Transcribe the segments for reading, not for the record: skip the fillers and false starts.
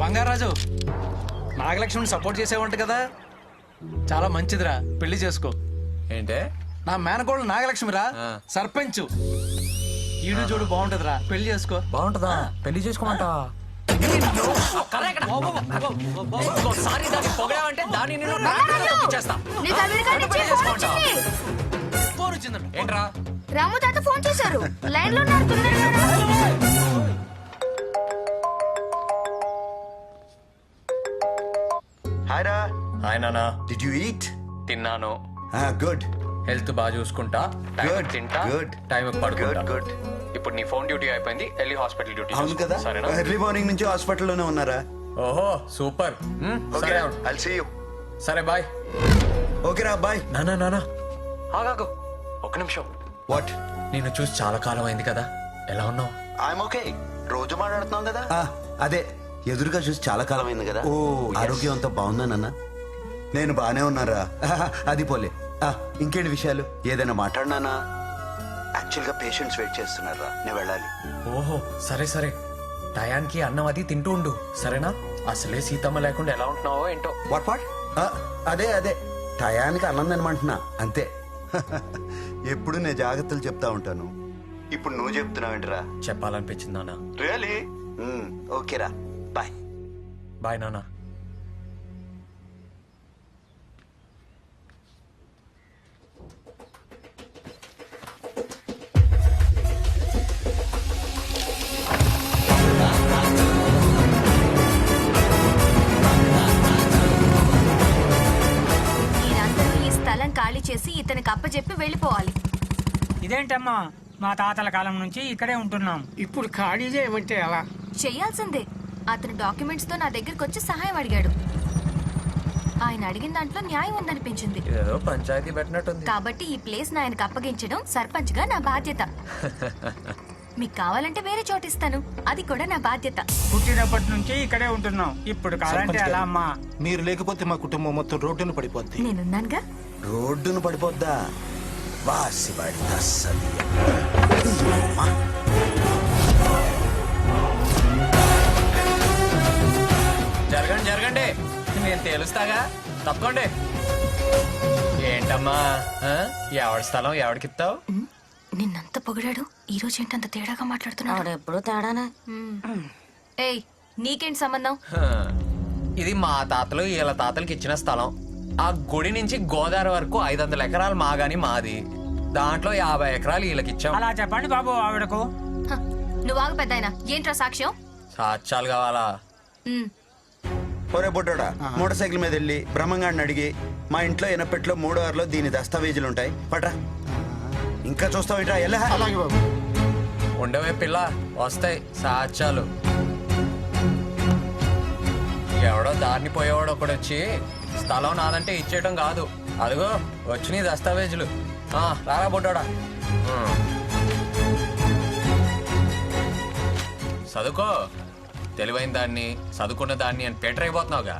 Bangarraju, నాగలక్ష్మిని support చేసేవంట కదా, చాలా మంచిదిరా, పెళ్లి చేసుకో. ఏంటే? నా మేనకోళ్ళు నాగలక్ష్మిరా, సర్పంచ్. ఈడు చూడు బాగుంటదిరా, పెళ్లి చేసుకో. బాగుంటదా? పెళ్లి చేసుకోమంట. ఏంట్రా? రాము తాత ఫోన్ చేశారు, లైన్ లో ఉన్నారు. హాయ్ రా. హాయ్ నానా. Did you eat? తిన్నాను. గుడ్. హెల్త్ బాగా చూసుకుంటా, Good, తింటా, good. టైం పడుకుంటా. గుడ్. ఇప్పుడు నీ ఫోన్ డ్యూటీ అయిపోయింది, వెళ్ళి హాస్పిటల్ డ్యూటీ అవును కదా, సరేనా? ఎర్లీ మార్నింగ్ నుంచి హాస్పిటల్లోనే ఉన్నారా? ఓహో సూపర్. సరే ఐల్ సీ యు. సరే బాయ్. ఓకే రా, బాయ్. నానా నానా ఆగాగు ఒక్క నిమిషం. వాట్? నిన్ను చూసి చాలా కాలం అయింది కదా, ఎలా ఉన్నావు? I'm okay. రోజు మాట్లాడుతున్నాం కదా. అదే, ఎదురుగా చూసి చాలా కాలం అయింది కదా. ఓ, ఆరోగ్యం అంతా బాగుందా నాన్న? నేను బానే ఉన్నారా. అది పోలే. ఇంకేంటి విషయాలు? ఏదైనా మాట్లాడినానా? యాక్చువల్ గా పేషెంట్స్ వెయిట్ చేస్తున్నారా, నేను వెళ్ళాలి. ఓహో సరే సరే, టయానికి అన్నం అది తింటూ ఉండు, సరేనా? అసలే సీతమ్మ లేకుండా ఎలా ఉంటున్నావో ఏంటో. What what? అదే అదే, టయానికి అన్నం తినమంటున్నా అంతే. ఎప్పుడు నేను జాగ్రత్తలు చెప్తా ఉంటాను, ఇప్పుడు నువ్వు చెప్తున్నావేంటిరా? చెప్పాలనిపించింది నాన్న. రియలీ? ఓకేరా, బాయ్. బాయ్ నాన్న. మీరందరూ ఈ స్థలం ఖాళీ చేసి ఇతనికి అప్పచెప్పి వెళ్ళిపోవాలి. ఇదేంటమ్మా, మా తాతల కాలం నుంచి ఇక్కడే ఉంటున్నాం, ఇప్పుడు ఖాళీ చేయమంటే ఎలా? చెయ్యాల్సిందే. అతను డాక్యుమెంట్స్ తో నా దగ్గరకు వచ్చి సహాయం అడిగాడు. ఆయన అడిగిన దాంట్లో న్యాయం ఉందనిపించింది. ఏదో పంచాయతీ పెట్టినట్టుంది. కాబట్టి ఈ ప్లేస్ ఆయనకు అప్పగించడం సర్పంచ్ గా నా బాధ్యత. మీకు కావాలంటే వేరే చోటు ఇస్తాను, అది కూడా నా బాధ్యత. పుట్టినప్పటి నుంచి ఇక్కడే ఉంటున్నాం, ఇప్పుడు కావాలంటే ఎలా అమ్మా? మీరు లేకపోతే మా కుటుంబం మొత్తం రోడ్డును పడిపోద్ది. నేనున్నానుగా. రోడ్డును పడిపోద్దా? వాసివాడి తస్సది. జరగండి జరగండి, నేను తేలుస్తాగా, తప్పకోండి. ఏంటమ్మా, ఎవడి స్థలం ఎవడికిస్తావు? నిన్నంత పొగిడాడు, ఈ రోజు ఏంటంత తేడాగా మాట్లాడుతున్నాడు? ఎప్పుడు తేడానే. ఏయ్, నీకేంటి సంబంధం? ఇది మా తాతలు వీళ్ళ తాతలకి ఇచ్చిన స్థలం. ఆ గుడి నుంచి గోదావరి వరకు 500 ఎకరాలు మాగాని మాది, దాంట్లో 50 ఎకరాలు వీళ్ళకిచ్చాం. అలా చెప్పండి బాబు ఆవిడకు. హ, నువ్వు ఆగు పెద్దాయన. ఏంట్రా సాక్ష్యం? సాక్ష్యాలు కావాలా? ఒరే బొడ్డోడా, మోటార్ సైకిల్ మీద వెళ్ళి బ్రహ్మంగాడిని అడిగి, మా ఇంట్లో ఎనపెట్లో 3/6లో దీని దస్తావేజులు ఉంటాయి, పట్రా. ఇంకా చూస్తావేట్రా? ఎలా? అలాగే బాబు. ఉండవే పిల్ల, వస్తాయి సాక్ష్యాలు. ఎవడో దారిని పోయేవాడు ఒకడు వచ్చి స్థలం నాదంటే ఇచ్చేయటం కాదు. అదిగో వచ్చినాయి దస్తావేజులు. రారా బొడ్డోడా. చదువుకో, తెలివైన దాన్ని చదువుకున్న దాన్ని అని పేటర్ అయిపోతున్నావుగా.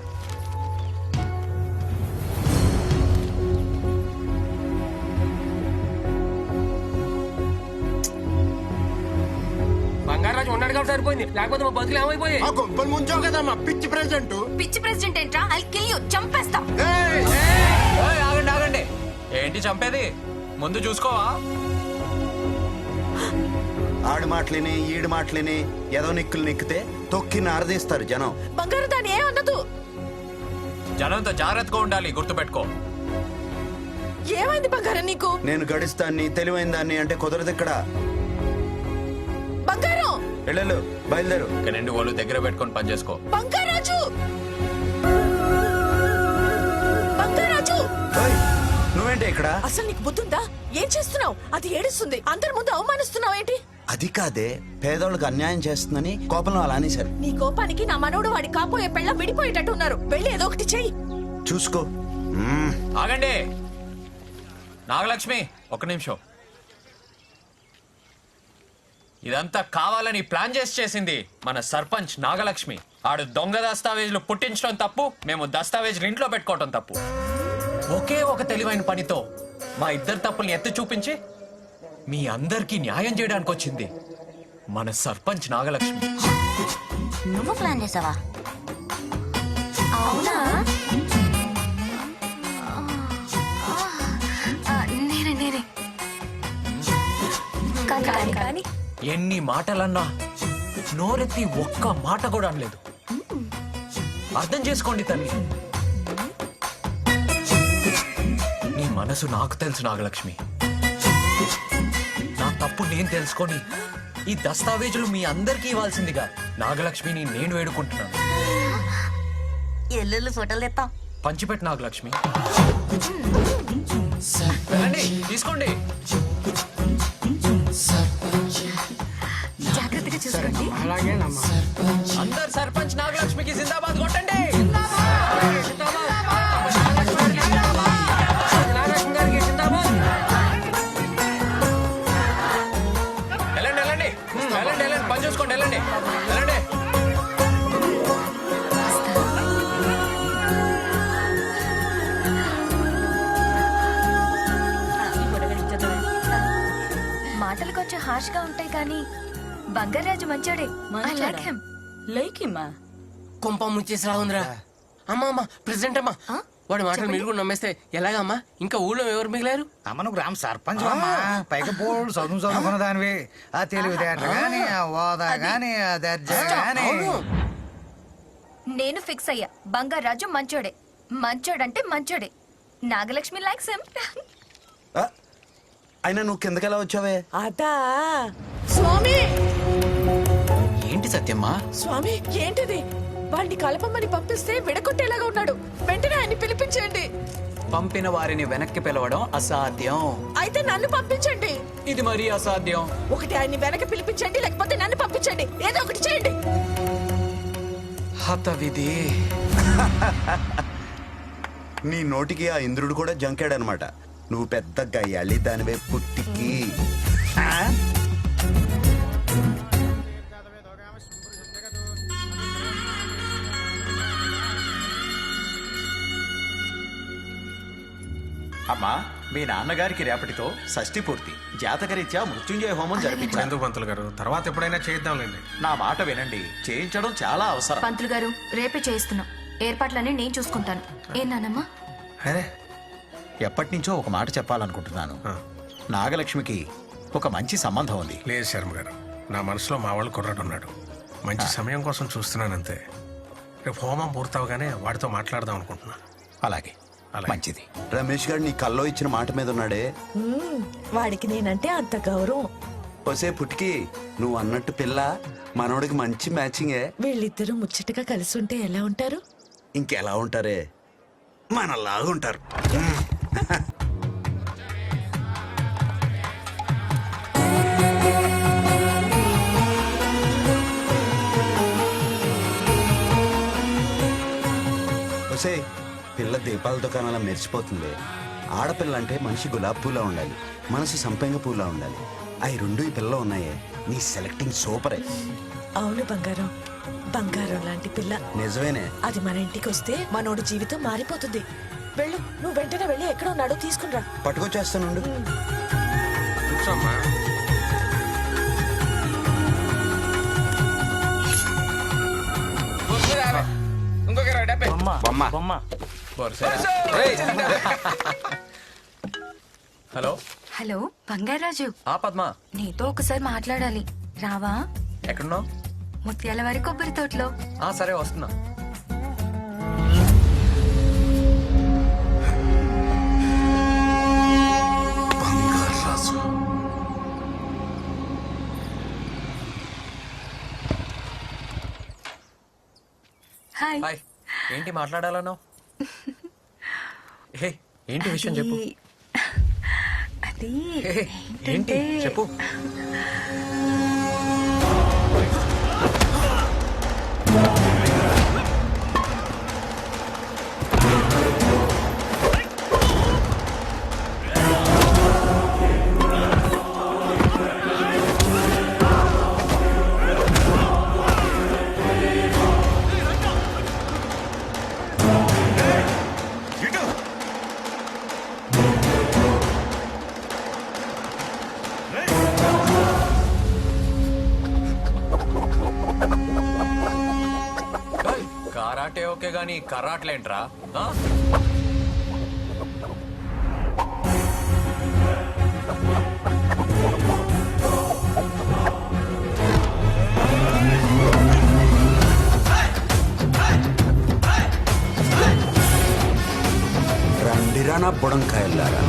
బంగారాజు ఉన్నాడు కాబట్టి సరిపోయింది, లేకపోతే మా బతుకులు ఏమైపోయాయి? ఆ గొప్పలు ముంచావు కదమ్మా పిచ్చి ప్రెసిడెంట్. పిచ్చి ప్రెసిడెంట్ ఏంట్రా? ఐ కిల్ యు, చంపేస్తా. ఏయ్, ఆగండి ఆగండి, ఏంటి చంపేది? ముందు చూసుకోవా? ఆడి మాటలిని ఈడి మాటలిని ఏదో నిక్కులు నిక్కితే తొక్కి నారదీస్తారు జనం. బంగారు దాన్ని ఏమన్నదు. జనంతో జాగ్రత్తగా ఉండాలి, గుర్తుపెట్టుకో. ఏమైంది బంగారం నీకు? నేను గడిస్తాన్ని తెలివైన దాన్ని అంటే కుదరదు ఇక్కడ. బంగారం వెళ్ళు, బయలుదేరు. ఇక నుండి ఒళ్ళు దగ్గర పెట్టుకొని పని చేసుకో. బంగారాజు, బంగారాజు, ఓయ్, నువ్వేంటి ఇక్కడ? అసలు నీకు బుద్ధుందా? ఏం చేస్తున్నావు? అది ఏడుస్తుంది, అందరి ముందు అవమానిస్తున్నావు ఏంటి? అది కాదే, పేదోళ్ళకి అన్యాయం చేస్తుందని కోపంలో అలా అనేశారు. నీ కోపానికి నా మనోడు వాడి కాపోయే పెళ్ళ విడిపోయేటట్టు ఉన్నారు. వెళ్ళి ఏదో ఒకటి చెయ్యి. చూసుకో. ఆగండి నాగలక్ష్మి, ఒక్క నిమిషం. ఇదంతా కావాలని ప్లాన్ చేసింది మన సర్పంచ్ నాగలక్ష్మి. ఆడు దొంగ దస్తావేజులు పుట్టించడం తప్పు, మేము దస్తావేజులు ఇంట్లో పెట్టుకోవటం తప్పు. ఒకే ఒక తెలివైన పనితో మా ఇద్దరు తప్పుల్ని ఎత్తి చూపించి మీ అందరికీ న్యాయం చేయడానికి వచ్చింది మన సర్పంచ్ నాగలక్ష్మి. నువ్వు ప్లాన్ చేసావా? అవునా నేనే కానీ ఎన్ని మాటలన్నా నోరెత్తి ఒక్క మాట కూడా అనలేదు. అర్థం చేసుకోండి తల్లి. నీ మనసు నాకు తెలుసు నాగలక్ష్మి. నా తప్పు నేను తెలుసుకొని ఈ దస్తావేజులు మీ అందరికీ ఇవ్వాల్సిందిగా నాగలక్ష్మిని నేను వేడుకుంటున్నాను. ఎల్లుళ్ళు ఫోటోలు తెస్తాం. పంచిపెట్టు నాగలక్ష్మి. వెళ్ళండి, తీసుకోండి. జాగ్రత్తగా చూసుకోండి. అలాగేనమ్మా. అందరు సర్పంచ్ నాగలక్ష్మికి జిందాబాద్ కొట్టండి. వెళ్ళండి వెళ్ళండి వెళ్ళండి వెళ్ళండి, పని చూసుకోండి. వెళ్ళండి వెళ్ళండి. మాటలు కొంచెం హార్ష్ గా ఉంటాయి కానీ బంగారాజు మంచోడే. I like him. లైకిమ్మా కుంపం ముచ్చేసిరా ఉందిరా. అమ్మా అమ్మా ప్రెసిడెంట్ అమ్మా, వాడి మాటలు మీరు కూడా నమ్మేస్తే ఎలాగమ్మా? ఇంకా ఊళ్ళో ఎవరు మిగిలారు? అమ్మను గ్రామ సర్పంచ్ అమ్మా, పైకి పోడు చదువుకున్న దానివి. ఆ తెలివితేటలు గాని, ఆ హోదా గాని, ఆ దర్జా గాని. నేను ఫిక్స్ అయ్యా, బంగారాజు మంచోడే. మంచోడంటే మంచోడే. Nagalakshmi likes him. ఆ, అయినా నువ్వు కిందకెలా వచ్చావే? అదా స్వామి. ఏంటి సత్యమ్మా? స్వామి ఏంటిది? వాడిని కలపమని పంపిస్తే విడగొట్టేలాగా ఉన్నాడు. వెంటనే ఆయన్ని పిలిపించండి. పంపిన వారిని వెనక్కి పిలవడం అసాధ్యం. అయితే నన్ను పంపించండి. ఇది మరీ అసాధ్యం. ఒకటి ఆయన్ని వెనక్కి పిలిపించండి, లేకపోతే నన్ను పంపించండి. ఏదో ఒకటి చేయండి. హత విధి. నీ నోటికి ఆ ఇంద్రుడు కూడా జంకాడనమాట. నువ్వు పెద్ద గయ్యాలి దానివే పుట్టికి. ఆ? అమ్మా, మీ నాన్నగారికి రేపటితో షష్ఠి పూర్తి. జాతకరీత్యా మృత్యుంజయ హోమం జరిపించారు. ఎందుకు పంతులు గారు, తర్వాత ఎప్పుడైనా చేద్దాంలేండి. నా మాట వినండి, చేయించడం చాలా అవసరం. పంతులు గారు రేపే చేయిస్తున్నాం. ఏర్పాట్లన్నీ నేను చూసుకుంటాను. ఏ నానమ్మా? అరే, ఎప్పటి నుంచో ఒక మాట చెప్పాలనుకుంటున్నాను. నాగలక్ష్మికి ఒక మంచి సంబంధం ఉంది. లేదు శర్మ గారు, నా మనసులో మా వాళ్ళు కుర్రాడు ఉన్నాడు. మంచి సమయం కోసం చూస్తున్నానంతే. రేపు హోమం పూర్తవగానే వాడితో మాట్లాడదాం అనుకుంటున్నా. అలాగే, మంచిది. రమేష్ గారు నీ కల్లో ఇచ్చిన మాట మీద ఉన్నాడే. వాడికి నేనంటే అంత గౌరవం. ఒసే పుట్టికి, నువ్వు అన్నట్టు పిల్ల మనోడికి మంచి మ్యాచింగే. వీళ్ళిద్దరూ ముచ్చటగా కలిసి ఉంటే ఎలా ఉంటారు? ఇంకెలా ఉంటారే, మనలాగా ఉంటారు. ఒసే, పిల్ల దీపాల దుకాణాల మెరిసిపోతుంది. ఆడపిల్ల అంటే మనిషి గులాబ్ పూలా ఉండాలి, మనసు సంపెంగ పూలా ఉండాలి. అవి రెండు ఈ పిల్ల ఉన్నాయే. నీ సెలెక్టింగ్ సూపరే. అవును బంగారం, బంగారం లాంటి పిల్ల. నిజమేనే. అది మన ఇంటికి వస్తే మనోడి జీవితం మారిపోతుంది. వెళ్ళు, నువ్వు వెంటనే వెళ్ళి ఎక్కడ ఉన్నాడో తీసుకునిరా. పట్టుకొచ్చేస్తానుండు. కూర్చోమ్మా. హలో హలో బంగారాజు, ఆ పద్మ, నీతో ఒకసారి మాట్లాడాలి. రావా? ఎక్కడున్నావు? ముత్యాల వారి కొబ్బరి తోటలో. ఆ సరే, వస్తున్నా. హాయ్. హాయ్. ఏంటి మాట్లాడాలన్నావు? హే, ఏంటి విషయం చెప్పు. అది హే, ఏంటి చెప్పు. కరాటే ఓకే గానీ కరాట్లేంట్రా ఆ? రండిరా నా బుడంకాయలారా.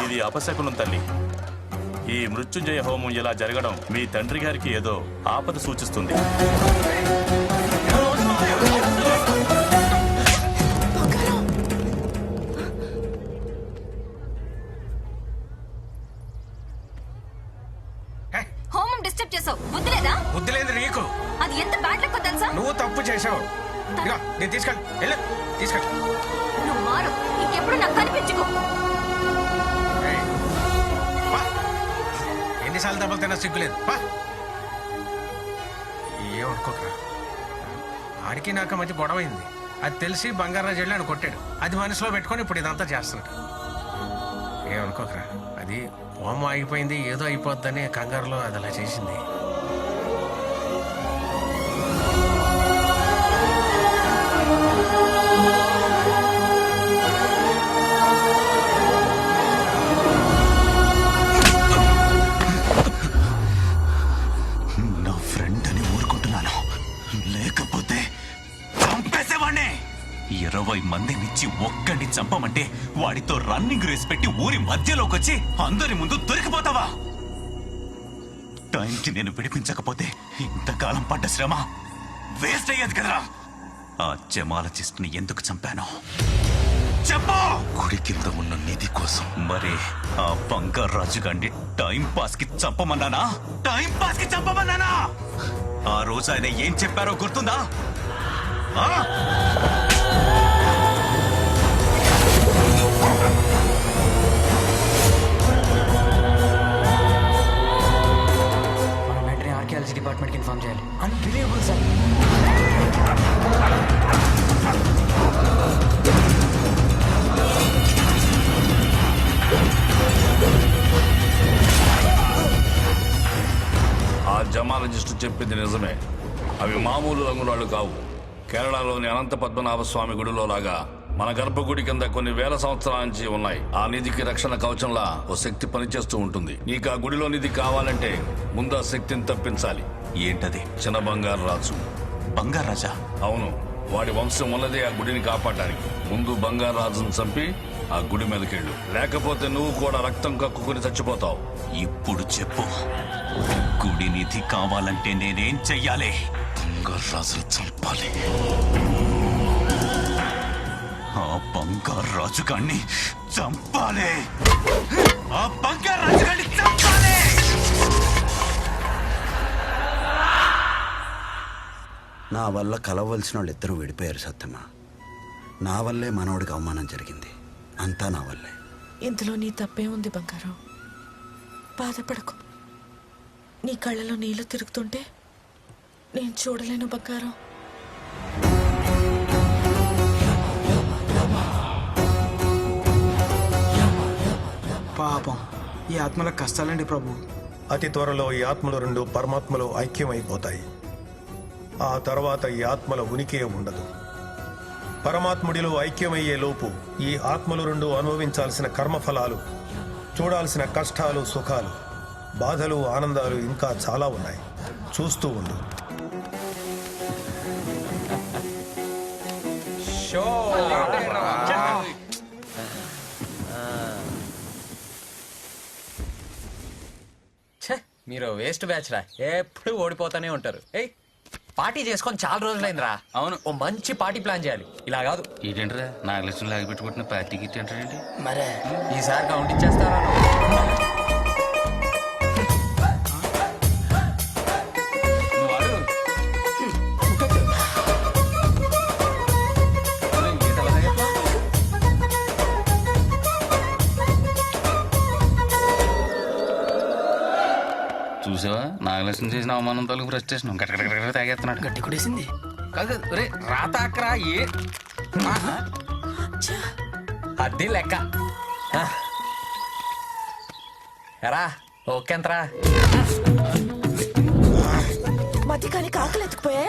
ఇది అపశకునం తల్లి. ఈ మృత్యుంజయ హోమం ఇలా జరగడం మీ తండ్రి గారికి ఏదో ఆపద సూచిస్తుంది. హోమం డిస్టర్బ్ చేసావు బుద్ధి లేదా? బుద్ధి లేదు నీకు. అది ఎంత బ్యాడ్ లక్ తెలుసా? నువ్వు తప్పు చేసావు. ఇదిగో, నేను తీసుకెళ్ళి వెళ్ళు, తీసుకెళ్ళి. నువ్వు మారు, ఇంకెప్పుడు నాకు కనిపించుకో. ఏయ్, పా. ఎన్నిసార్లు దెబ్బలు తిన్నా సిగ్గులేదు. ఏమనుకోకరా, ఆడికి నాకు మధ్య గొడవైంది. అది తెలిసి బంగారాజు వెళ్ళి ఆయన కొట్టాడు. అది మనసులో పెట్టుకొని ఇప్పుడు ఇదంతా చేస్తున్నాడు. ఏమనుకోకరా, అది హోమం ఆగిపోయింది, ఏదో అయిపోద్దని కంగారులో అది అలా చేసింది. నా ఫ్రెండ్ అని ఊరుకుంటున్నాను, లేకపోతే చంపేసేవాణ్ణే. 20 మందినిచ్చి ఒక్కడిని చంపమంటే వాడితో రన్నింగ్ రేస్ పెట్టి ఊరి మధ్యలోకి వచ్చి అందరి ముందు దొరికిపోతావా? టైంకి నేను విడిపించకపోతే ఇంతకాలం పడ్డ శ్రమ వేస్ట్ అయ్యేది కదరా. ఆ జమాలజిస్ట్ ని ఎందుకు చంపాను చెప్పు. గుడి కింద ఉన్న నిధి కోసం. మరి ఆ బంగారాజు గారిని టైం పాస్ కి చంపమన్నానా? టైం పాస్ కి చంపమన్నానా? ఆ రోజు ఆయన ఏం చెప్పారో గుర్తుందా? మనం వెంటనే ఆర్కియాలజీ డిపార్ట్మెంట్కి ఇన్ఫార్మ్ చేయాలి. Unbelievable sir. ఆ జమాలజిస్టు చెప్పింది నిజమే. అవి మామూలు రంగురాళ్ళు కావు. కేరళలోని అనంత పద్మనాభ స్వామి గుడిలో లాగా మన గర్భగుడి కింద కొన్ని వేల సంవత్సరాల నుంచి ఉన్నాయి. ఆ నిధికి రక్షణ కవచంలా ఓ శక్తి పనిచేస్తూ ఉంటుంది. నీకు ఆ గుడిలో నిధి కావాలంటే ముందు ఆ శక్తిని తప్పించాలి. ఏంటది? చిన్న బంగారు రాజు. బంగారాజా? అవును, వాడి వంశం ఉన్నదే ఆ గుడిని కాపాడడానికి. ముందు బంగారు రాజును చంపి ఆ గుడి మీదకెళ్ళు, లేకపోతే నువ్వు కూడా రక్తం కక్కుకుని చచ్చిపోతావు. ఇప్పుడు చెప్పు, గుడి నిధి కావాలంటే నేనేం చెయ్యాలి? బంగారాజును చంపాలి. ఆ బంగారాజు గాన్ని చంపాలి. ఆ బంగారాజు గాన్ని చంపాలి. నా వల్ల కలవలసిన వాళ్ళు ఇద్దరు విడిపోయారు సత్యమా. నా వల్లే మనవడికి అవమానం జరిగింది. అంతా నా వల్లే. ఇందులో నీ తప్పే ఉంది బంగారం. బాధపడకు. నీ కళ్ళలో నీళ్లు తిరుగుతుంటే నేను చూడలేను బంగారం. పాపం ఈ ఆత్మలకు కష్టాలండి ప్రభు. అతి త్వరలో ఈ ఆత్మలు రెండు పరమాత్మలో ఐక్యమైపోతాయి. ఆ తర్వాత ఈ ఆత్మల ఉనికే ఉండదు. పరమాత్ముడిలో ఐక్యమయ్యే లోపు ఈ ఆత్మలు రెండు అనుభవించాల్సిన కర్మఫలాలు, చూడాల్సిన కష్టాలు, సుఖాలు, బాధలు, ఆనందాలు ఇంకా చాలా ఉన్నాయి. చూస్తూ ఉండు. మీరు వేస్ట్ బ్యాచ్ రా, ఎప్పుడు ఓడిపోతానే ఉంటారు. ఏయ్, పార్టీ చేసుకొని చాలా రోజులైందిరా. అవును, ఓ మంచి పార్టీ ప్లాన్ చేయాలి. ఇలా కాదు. ఏంటంటే నాగలక్ష్మి లాగి పెట్టుకుంటున్న పార్టీ గిట్టి అంటారేంటి? మరే ఈసారి కౌంట్ ఇచ్చేస్తారా? చూసావా, నాగలక్ష్మి చేసిన అవమానం తాలూకు ఫ్రస్ట్రేషన్ గట్ట తాగేస్తున్నాడు. గట్టి కొడేసింది కాదు రే. రాతాక్రా ఏ అది లెక్క. ఎరా ఓకేంతరా? మధ్య కానీ కాకలు ఎత్తుకుపోయా.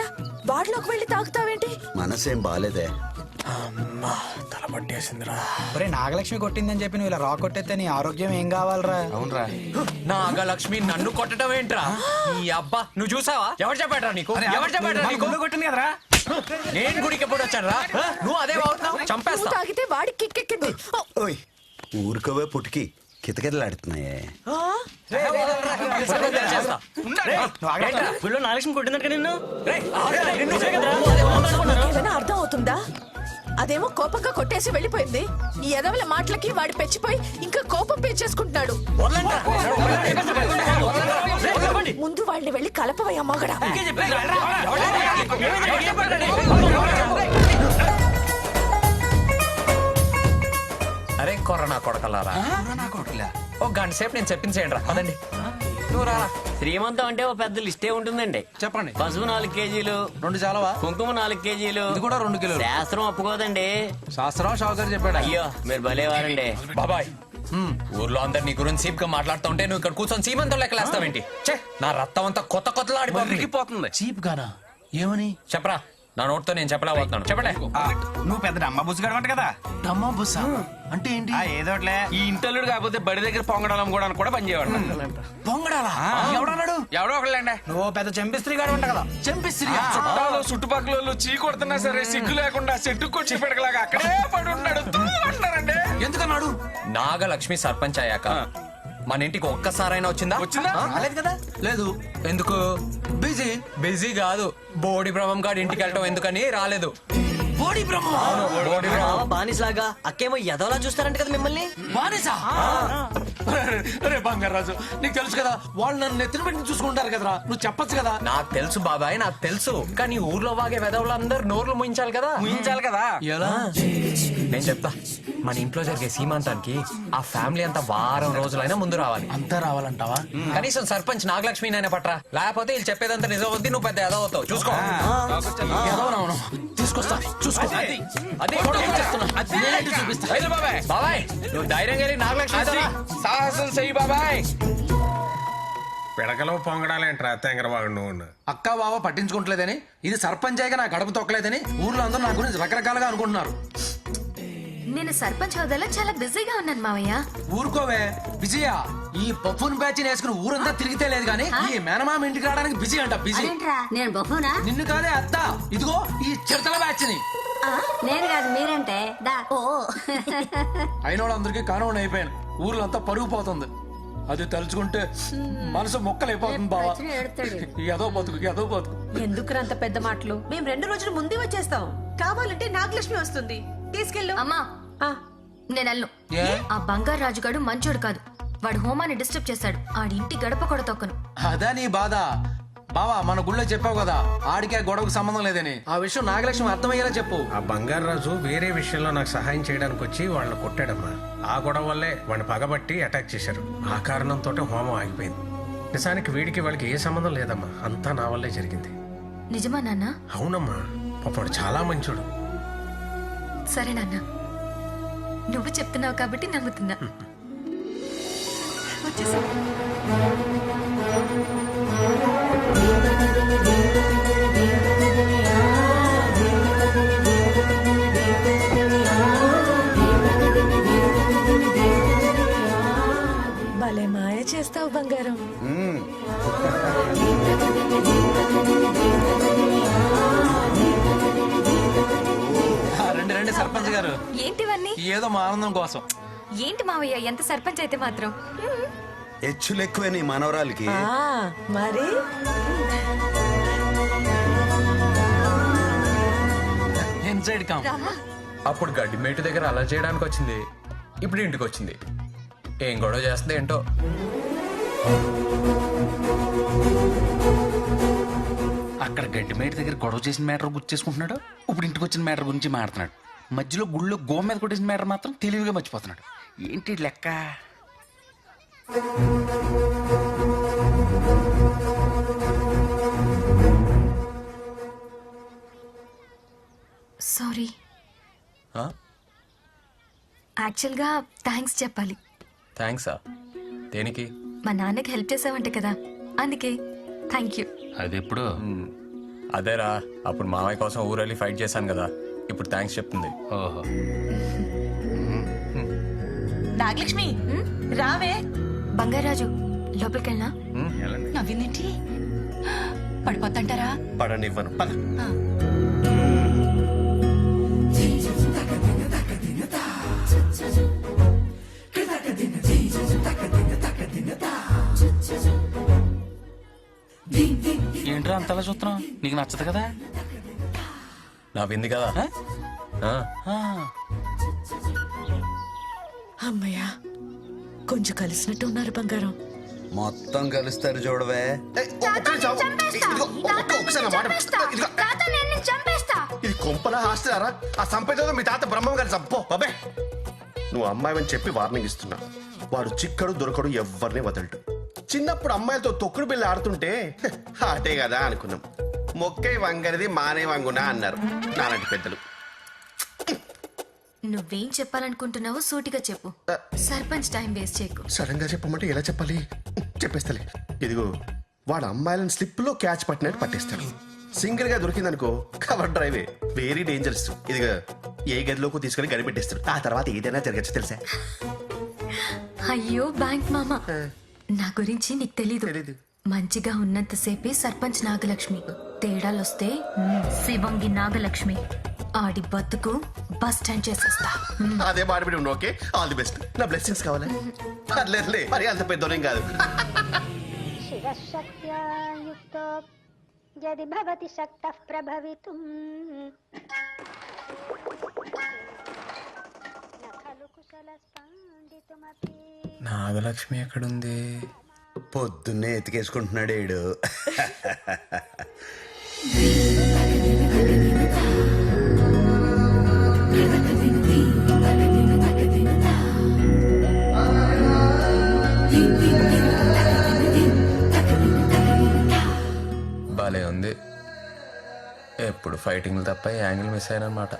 బాడలోకి వెళ్ళి తాగుతావేంటి? మనసేం బాలేదే. తల పట్టేసిందిరా. ఒరే నాగలక్ష్మి కొట్టిందని చెప్పి నువ్వు ఇలా రా కొట్టేస్తే నీ ఆరోగ్యం ఏం కావాలరా? అవునరా, నాగలక్ష్మి నన్ను కొట్టడం ఏంట్రా? ఈ అబ్బా నువ్వు చూసావా? ఎవరు చెప్పాడ్రా నీకు? ఎవరు చెప్పాడ్రా నీకు? కొట్టింది కదరా. నేను గుడికి ఎప్పుడు వచ్చాను రా? నువ్వు అదే వాగుతున్నావు. నువ్వు చంపేస్తా. తాగితే వాడికి కిక్కెక్కింది. ఓయ్, ఊరుకోవే పుట్టుకి కితకితలాడుతున్నాయే. చేస్తా. నాగలక్ష్మి కొట్టిందట నిన్ను. ఏమైనా అర్థం అవుతుందా? అదేమో కోపంగా కొట్టేసి వెళ్ళిపోయింది. ఈ ఎదవల మాటలకి వాడు పెంచిపోయి ఇంకా కోపం పెంచేసుకుంటున్నాడు. ముందు వాళ్ళని వెళ్ళి కలపవయ్యా మగడా. అరే కొరనా కొడకలారా, ఓ గంట సేపు నేను చెప్పించేయండి రా. పదండి, నువ్వు రారా. శ్రీమంతం అంటే ఓ పెద్ద లిస్టే ఉంటుందండి. చెప్పండి. పసుపు 4 కేజీలు, 2 చాలవా? కుంకుమ 4 కేజీలు, ఇది కూడా 2 కిలోలు. శాస్త్రం ఒప్పుకోదండి. శాస్త్రం షావుకర్ చెప్పాడు. అయ్యో మీరు భలేవారండి. బాబాయ్, ఊర్లో అందరు నీ గురించి సీప్ గా మాట్లాడుతూ ఉంటే నువ్వు ఇక్కడ కూర్చొని సీమంతం లెక్కలేస్తావేంటి? ఛే, నా రక్తం అంతా కొత్త కొత్తలా ఆడిపోతుంది. చీప్ గానా? ఏమని చెప్పరా? నా నోట్తో నేను చెప్పలేకపోతున్నాను. చెప్పలే. నువ్వు పెద్ద డమ్మా బుస్ గడమంట కదా. డమ్మా బుస్ అంటే ఏంటి? ఏదోట్లే. ఈ ఇంటల్లుడు కాకపోతే బడి దగ్గర పొంగడాలం కూడా పనిచేయవాడు. పొంగడాలా? ఎవడన్నాడు? ఎవడో ఒకళ్ళండి. నువ్వు పెద్ద చెంపిస్త్రీ గాడు అంట కదా. చెంపిస్త్రీ? చుట్టాలు చుట్టుపక్కల చీ కొడుతున్నా సరే సిగ్గు లేకుండా చెట్టు కొచ్చి పెడకలాగా అక్కడే పడి ఉన్నాడు. ఎందుకన్నాడు? నాగలక్ష్మి సర్పంచ్ అయ్యాక మన ఇంటికి ఒక్కసారైనా వచ్చిందా? రాలేదు కదా. లేదు. ఎందుకు? బిజీ. బిజీ కాదు, బోడి బ్రహ్మం గారి ఇంటికి వెళ్ళటం ఎందుకని రాలేదు. బోడి బ్రహ్మ. బానిసలాగా అక్కేమో ఎదవలా చూస్తారంట కదా మిమ్మల్ని. బానిసా? రే బంగారాజు, నీకు తెలుసు కదా వాళ్ళు నన్ను నెత్తిన పెట్టి చూసుకుంటారు కదరా. నువ్వు చెప్పొచ్చు కదా. నాకు తెలుసు బాబాయ్, నాకు తెలుసు. కానీ ఊర్లో వాగే వెదవులందరూ నోర్లు ముయించాలి కదా. ఎలా? నేను చెప్తా. మన ఇంట్లో జరిగే సీమంతానికి ఆ ఫ్యామిలీ అంతా వారం రోజులైనా ముందు రావాలి. అంతా రావాలంటావా? కనీసం సర్పంచ్ నాగలక్ష్మి అయినా పట్రా. లేకపోతే వీళ్ళు చెప్పేదంతా నిజం అవుతుంది, నువ్వు పెద్ద ఎదవ అవుతావు. చూసుకో. తీసుకొస్తా, చూసుకో. అదే బాబాయ్, నువ్వు ధైర్యంగా వెళ్ళి నాగలక్ష్మి సాహసం చెయ్యి బాబాయ్. పిడకలో పొంగడాలేంట్రా తెంగరవాడు నువ్వు. అక్క బావ పట్టించుకుంటలేదని, ఇది సర్పంచ్ అయ్యాక నా గడప తొక్కలేదని ఊర్లో అందరూ నా గురించి రకరకాలుగా అనుకుంటున్నారు. నేను సర్పంచ్ హోదాలో చాలా బిజీగా ఉన్నాను మావయ్య. ఊరుకోవే విజయ, ఈ బఫూన్ బ్యాచ్ వేసుకుని ఊరంతా తిరిగితే లేదు కానీ ఈ మేనమామ ఇంటికి రావడానికి బిజీ అంట బిజీ. నేను బహునా నిన్ను కాదే అత్త, ఇదిగో ఈ చిడతల బ్యాచ్ ని. నేను కాదు మీరంటే దా ఓ అయిన వాళ్ళందరికీ కానవని అయిపోయాను. ఊర్లో అంతా పరుగు పోతుంది. అది తలుచుకుంటే మనసు మొక్కలైపోతుంది బావా. ఏదో బతుకు. ఎందుకు అంత పెద్ద మాటలు? మేము 2 రోజులు ముందే వచ్చేస్తాం. కావాలంటే నాగలక్ష్మి వస్తుంది, తీసుకెళ్ళు. అమ్మా నేను అల్లు. ఆ బంగారు రాజుగాడు మంచోడు కాదు. వాడు హోమాన్ని డిస్టర్బ్ చేశాడు. ఆడి ఇంటి గడప కూడా తొక్కను. అదా నీ బాధ బావా. మన గుళ్ళో చెప్పావు కదా ఆడికే గొడవకు సంబంధం లేదని. ఆ విషయం నాగలక్ష్మి అర్థమయ్యేలా చెప్పు. ఆ బంగారాజు వేరే విషయంలో నాకు సహాయం చేయడానికి వచ్చి వాళ్ళని కొట్టాడమ్మా. ఆ గొడవ వల్లే వాడిని పగబట్టి అటాక్ చేశారు. ఆ కారణంతో హోమం ఆగిపోయింది. నిజానికి వీడికి వాళ్ళకి ఏ సంబంధం లేదమ్మా, అంతా నా వల్లే జరిగింది. నిజమా నాన్న? అవునమ్మా, పాపడు చాలా మంచోడు. సరే నాన్న, నువ్వు చెప్తున్నావు కాబట్టి నమ్ముతున్నా. వచ్చేసా. భలే మాయ చేస్తావు బంగారం. రండి సర్పంచ్ గారు. ఏంటివన్నీ? ఏదో మా ఆనందం కోసం. ఏంటి మావయ్య ఎంత సర్పంచ్ అయితే మాత్రం? హెచ్చులు ఎక్కువే నీ మనవరాలకి. మరి ఇన్సైడ్ కామ్. అప్పుడు గడ్డి మేటు దగ్గర అలా చేయడానికి వచ్చింది, ఇప్పుడు ఇంటికి వచ్చింది. ఏం గొడవ చేస్తుంది ఏంటో. అక్కడ గడ్డి మేట దగ్గర గొడవ చేసిన మ్యాటర్ గుర్తు చేసుకుంటున్నాడు. ఇప్పుడు ఇంటికి వచ్చిన మ్యాటర్ గురించి మాట్లాడుతున్నాడు. మధ్యలో గుళ్ళో గో మీద కొట్టేసిన మ్యాటర్ మాత్రం తెలివిగా మర్చిపోతున్నాడు. ఏంటి లెక్క? సారీ. యాక్చువల్గా థ్యాంక్స్ చెప్పాలి. థ్యాంక్సా? దేనికి? మా నాన్నకి హెల్ప్ చేసావంటే కదా, అందుకే థ్యాంక్ యూ. అది ఎప్పుడు? అదేరా, అప్పుడు మామయ్య కోసం ఊరెళ్ళి ఫైట్ చేశాను కదా, ఇప్పుడు థ్యాంక్స్ చెప్తుంది. ఓహో. నాగలక్ష్మి రావే. బంగారాజు లోపలికి వెళ్ళినా? నవ్విందేంటి? పడిపోతుంటారా? పడనివ్వను. పద. ఏంట్రా అంతలా చూస్తున్నావు? నీకు నచ్చదు కదా? నా వింది కదా. అమ్మయ్యా, కొంచెం కలిసినట్టు ఉన్నారు బంగారం. మొత్తం కలుస్తారు చూడవే. ఇది కొంపలా హాస్టలారా? ఆ సంపేదో మీ తాత బ్రహ్మం గారు చంపో బాబే. నువ్వు అమ్మాయి అని చెప్పి వార్నింగ్ ఇస్తున్నా. వాడు చిక్కడు దొరకడు, ఎవరిని వదలడు. చిన్నప్పుడు అమ్మాయిలతో తొక్కుడు బిళ్ళ ఆడుతుంటే ఆటే కదా అనుకున్నాం. మొక్కై వంగరిది మానే వంగునా అన్నారు నాలాంటి పెద్దలు. నువ్వేం చెప్పాలనుకుంటున్నావో సూటిగా చెప్పు. సర్పంచ్ టైం వేస్ట్ చేయకు. సడన్ గా చెప్పమంటే ఎలా చెప్పాలి? చెప్పేస్తలే. ఇదిగో, వాడు అమ్మాయిలను స్లిప్ లో క్యాచ్ పట్టినట్టు పట్టేస్తాడు. సింగిల్ గా దొరికిందనుకో కవర్ డ్రైవే, వెరీ డేంజరస్. ఇదిగో ఏ గదిలోకి తీసుకొని గడిపెట్టేస్తాడు. ఆ తర్వాత ఏదైనా జరగచ్చు తెలుసా? అయ్యో బ్యాంక్ మామ, నా గురించి నీకు తెలీదు. మంచిగా ఉన్నంతసేపే సర్పంచ్ నాగలక్ష్మి. తేడాలొస్తే శివంగి నాగలక్ష్మి. ఆడి బతుకు బస్ స్టాండ్ చేసేస్తా. అదే మాడిపిడి ఉండు. Okay, all the best. నా బ్లెస్సింగ్స్ కావాలి. పర్లేదులే, మరి అంత పెద్దోనేం కాదు. నాగలక్ష్మి ఎక్కడుంది? పొద్దున్నే ఎతికేసుకుంటున్నాడు ఏడు. భలే ఉంది. ఎప్పుడు ఫైటింగ్ తప్ప యాంగిల్ మిస్ అయినమాట.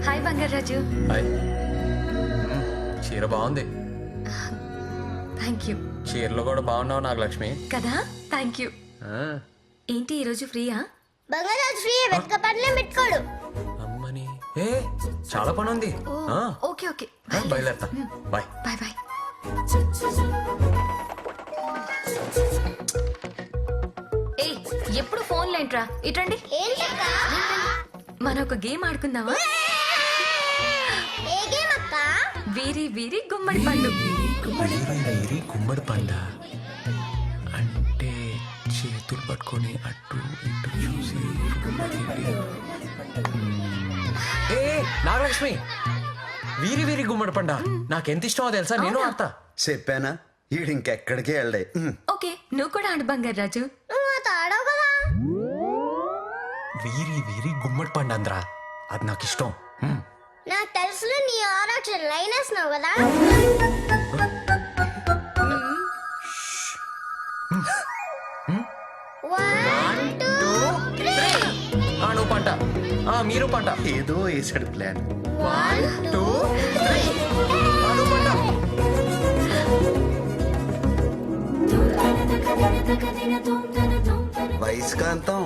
హాయ్ బంగారాజు. హాయ్. చీర బాగుంది. Thank you. చీరలో కూడా బాగున్నావు నాగలక్ష్మి. కదా, థ్యాంక్ యూ. ఏంటి ఈరోజు ఫ్రీయా? బంగారాజు ఫ్రీ వెతక పనులే పెట్టుకోడు. అమ్మని ఏ చాలా పని ఉంది. ఆ, ఓకే ఓకే బయలుదేరతా. బాయ్. Bye bye. ఏ ఎప్పుడు ఫోన్ లేంట్రా, ఇటండి. ఏంటక్క? మనం ఒక గేమ్ ఆడుకుందామా? ఏ గేమ్ అక్క? వీరి వీరి గుమ్మడి పండు. గుమ్మడి పండ అంటే చేతులు పట్టుకొని అటు ఇటు చూసి ఏ నాగలక్ష్మి, వీరి వీరి గుమ్మడి పండ నాకెంత ఇష్టమో తెలుసా, నేను ఆడతా. చెప్పానా ఈడు ఇంకెక్కడికి వెళ్ళే. ఓకే, నువ్వు కూడా ఆడు బంగారు రాజు. నువ్వు నాతో ఆడవు కదా. వీరి వీరి గుమ్మడి పండు అందరా, అది నాకు ఇష్టం. నాకు తెలుసు నీ ఆరాక్షన్ లైన్ వేస్తున్నావు కదా. One, two, three. నువ్వు పంట, మీరు పంట. ఏదో వేసాడు ప్లాన్. One, two, three. నువ్వు పంట. వయస్కాంతం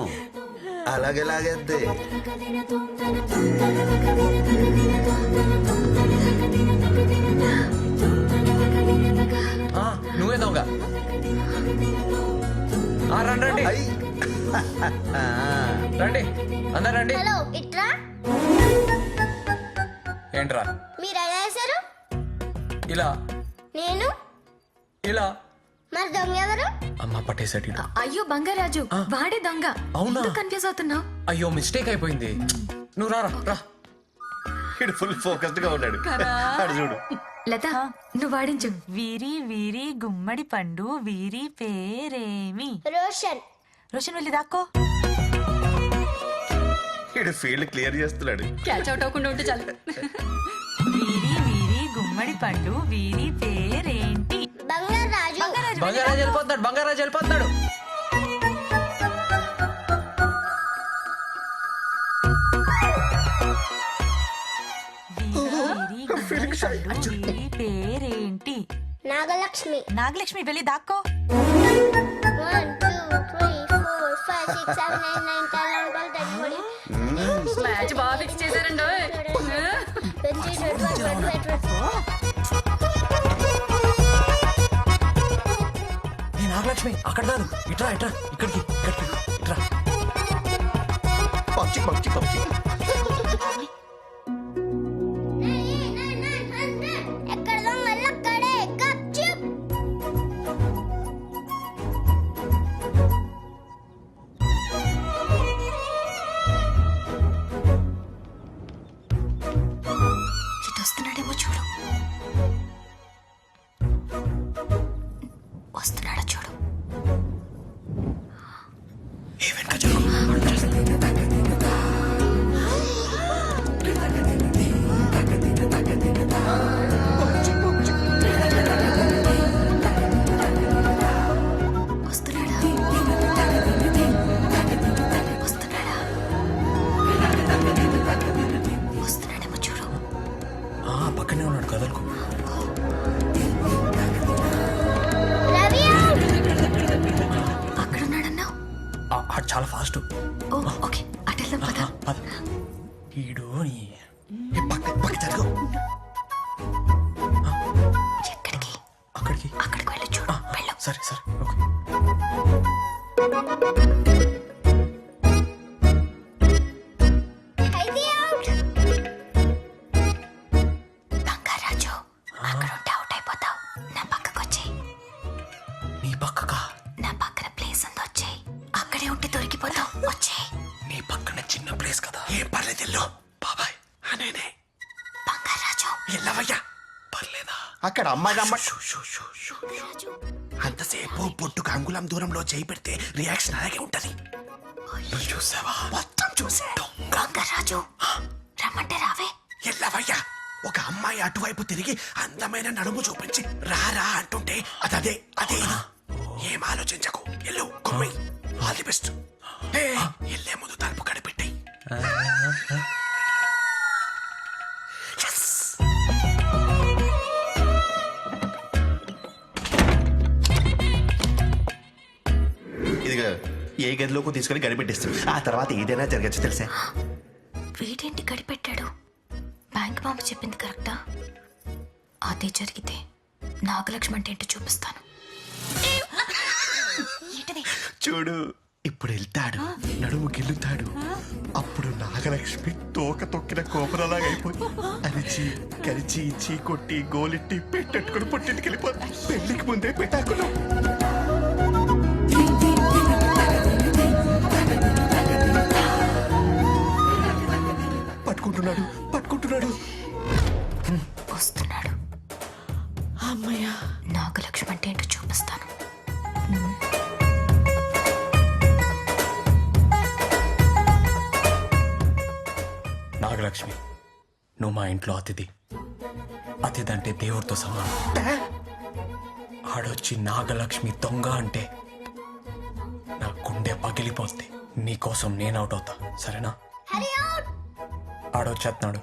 అలాగే లాగేద్ది. నువ్వే దొంగ. రండి రండి అందరు రండి. హలో ఇట్రా. ఏంట్రా మీరు ఎలా వేశారు? ఇలా నేను ఇలా. మరి దొంగ ఎవరు? అమ్మ పట్టేసాడు. అయ్యో బంగారాజు, వాడే దొంగ. అవునా? కన్ఫ్యూజ్ అవుతున్నావు. అయ్యో మిస్టేక్ అయిపోయింది. నువ్వు రారా రా. ఇడు ఫుల్ ఫోకస్డ్ గా ఉన్నాడు. అడు చూడు. లత, నువ్వు వాడించు. వీరి వీరి గుమ్మడి పండు వీరి పేరేమి? రోషన్. రోషన్ వెళ్ళి దాక్కో. ఇడు ఫీల్డ్ క్లియర్ చేస్తున్నాడు. క్యాచ్ అవుట్ అవ్వకుండా ఉంటే చాలు. వీరి వీరి గుమ్మడి పండు వీరి పేరేంటి? బంగారాజు. బంగారాజు వెళ్ళిపోతున్నాడు. బంగారాజు వెళ్ళిపోతున్నాడు. వీరి గుమ్మడి పండు వీరి పేరేంటి? నాగలక్ష్మి. నాగలక్ష్మి వెళ్ళి దాక్కో. 1 2 3 4 5 6 7 8 9 10 11 12 13 మ్యాచ్ బాగా ఫిక్స్ చేశారండి. 20 21 నాగలక్ష్మి అక్కడ కాదు, ఇట్రా ఇట్రా, ఇక్కడికి ఇక్కడికి ఇట్రా. పక్షి పక్షి పక్షి. ఎక్కడ దొంగలు అక్కడే. గప్చుప్. ఇటు వస్తున్నాడేమో చూడు. వస్తున్నాడా చూడు. వస్తున్నాడా? వస్తున్నాడా? వస్తున్నాడేమో చూడు. పక్కనే ఉన్నాడు, కదలకు. రవి అక్కడున్నాడన్నావు. ఆడు చాలా ఫాస్ట్. ఓకే, అటు వెళ్దాం పద. ఈడు పక్క జరుగు. ఎక్కడికి? అక్కడికి అక్కడికి వెళ్ళి చూడు. వెళ్ళు. సరే సరే ఓకే. హైది అవుట్. బంగారాజు, అక్కడ ఉంటే అవుట్ అయిపోతావు. నా పక్కకు వచ్చేయ్. నీ పక్కగా? నా పక్కన ప్లేస్ ఉంది, వచ్చేయ్. అక్కడే ఉంటే దొరికిపోతావు. వచ్చేయ్. నీ పక్కన చిన్న ప్లేస్ కదా, ఏం పర్లేదు. ఎల్లో బాబాయ్ అనేనే. బంగారాజు ఎల్లవయ్యా, పర్లేదా? అక్కడ అమ్మాయి అంతసేపు పొట్టుకు అంగుళం దూరంలో చేయి పెడితే రియాక్షన్ అలాగే ఉంటది. నువ్వు చూసావా? మొత్తం చూసే. బంగారాజు రమ్మంటే రావే. ఎల్లవయ్యా, ఒక అమ్మాయి అటువైపు తిరిగి అందమైన నడుము చూపించి రారా అంటుంటే అదే అదే. ఏం ఆలోచించకు, ఎల్లు కొమ్మి. All the best. ఎల్లే ముందు తలుపు కడిపెట్టి. ఇదిగో ఏ గదిలోకి తీసుకెళ్లి గడిపెట్టిస్తాడు. ఆ తర్వాత ఏదైనా జరగచ్చు తెలుసా? వీడేంటి గడిపెట్టాడు? బ్యాంక్ మామ చెప్పింది కరెక్టా? అదే జరిగితే నాగలక్ష్మి అంటే ఏంటో చూపిస్తాను. ఏంటిది? చూడు, ఇప్పుడు వెళ్తాడు, నడుము గిల్లుతాడు. అప్పుడు నాగలక్ష్మి తోక తొక్కిన కోపరలాగా అయిపోయి అరిచి కరిచి ఇచ్చి కొట్టి గోలెట్టి పెట్టెట్టుకుని పుట్టింటికి వెళ్ళిపోతుంది. పెళ్లికి ముందే పెట్టాకులు. పట్టుకుంటున్నాడు పట్టుకుంటున్నాడు. వస్తున్నాడు. అమ్మయ్యా, నాగలక్ష్మి అంటే ఏంటో చూపిస్తాను. నాగలక్ష్మి, నువ్వు మా ఇంట్లో అతిథి. అతిథి అంటే దేవుడితో సమానం. ఆడొచ్చి నాగలక్ష్మి దొంగ అంటే నా గుండె పగిలిపోద్ది. నీకోసం నేను అవుట్ అవుతా, సరేనా? ఆడొచ్చేస్తున్నాడు.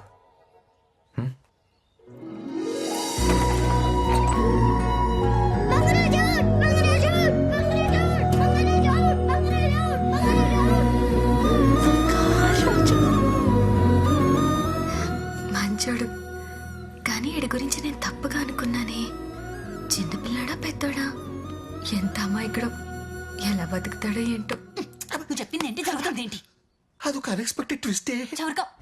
మంచోడు, కానీ వీడి గురించి నేను తప్పుగా అనుకున్నానే. చిన్నపిల్లాడా పెద్దోడా? ఎంత అమాయకుడో, ఎలా బతుకుతాడో ఏంటో. నువ్వు చెప్పింది ఏంటి, జరుగుతుంది ఏంటి? అదొక అన్ఎక్స్పెక్టెడ్ ట్విస్టే. చవరగా